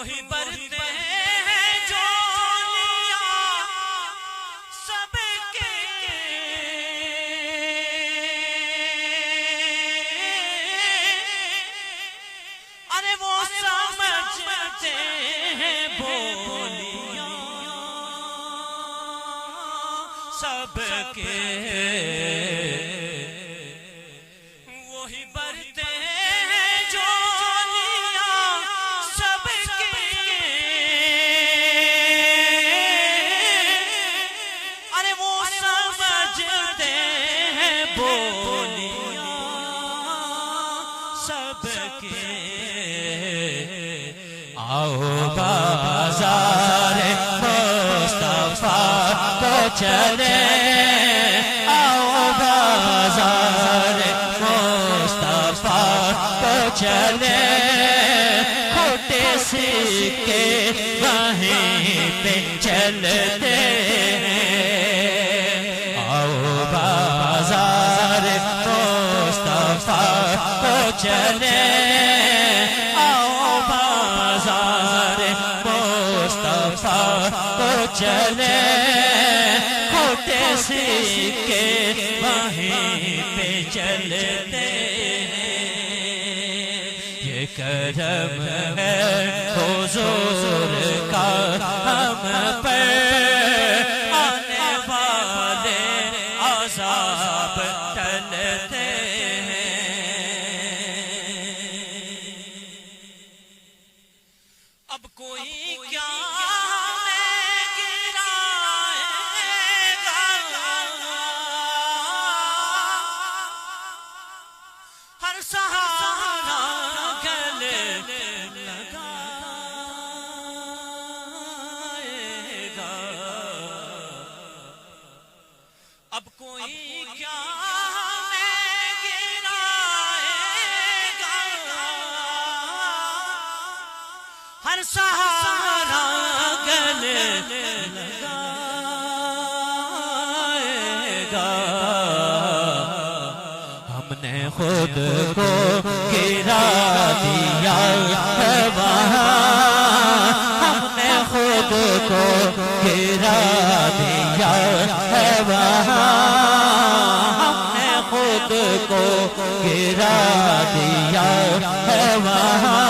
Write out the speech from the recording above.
وہی برتے ہیں جو لیا سب کے ارے وہ سمجھتے ہیں بولیاں سب کے وہی برتے ہیں جو لیا سب کے ارے وہ سمجھتے ہیں بولیاں سب کے آؤ بازار مصطفیٰ کو چلے آؤ بازار مصطفیٰ کو چلے کھوٹے سکے وہیں پہ چلتے ہیں آؤ بازار مصطفیٰ کو چلے چلے کھوٹے سکے وہیں پہ چلتے ہیں یہ کرم ہے حضور کا ہم پر آنے والے عذاب ٹلتے ہیں اب کوئی کیا سہارا گلے لگائے گا اب کوئی کیا ہمیں گرائے گا ہر سہارا گلے لگائے گا ہم نے خود کو گرا دیا ہے وہاں ہم نے خود کو گرا دیا ہے وہاں ہم نے خود کو گرا دیا ہے وہاں